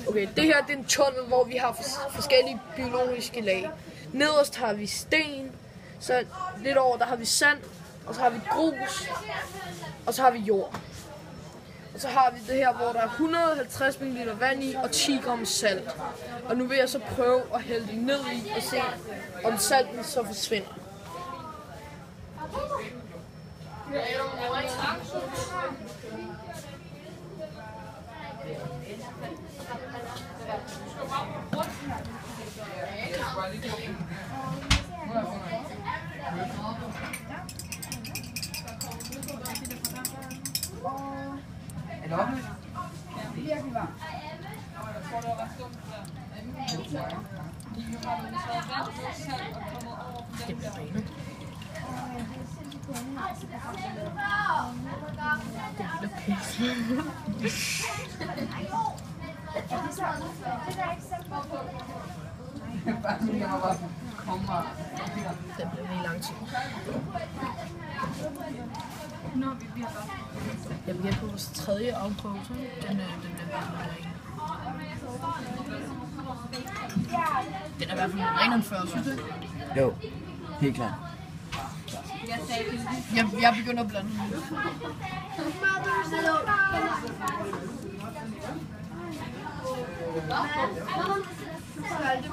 Okay, det her det er en tunnel, hvor vi har forskellige biologiske lag. Nederst har vi sten, så lidt over der har vi sand, og så har vi grus, og så har vi jord. Og så har vi det her, hvor der er 150 ml vand i og 10 gram salt. Og nu vil jeg så prøve at hælde det ned i og se, om salten så forsvinder. Er det oplyst? Virkelig varmt. Det bliver rent. Det bliver lige lang tid. Jeg bliver på vores tredje afprøve, så den bliver ren. Den er i hvert fald renere end før, synes du? Jo, helt klart. Jeg begynder at blande. Så er det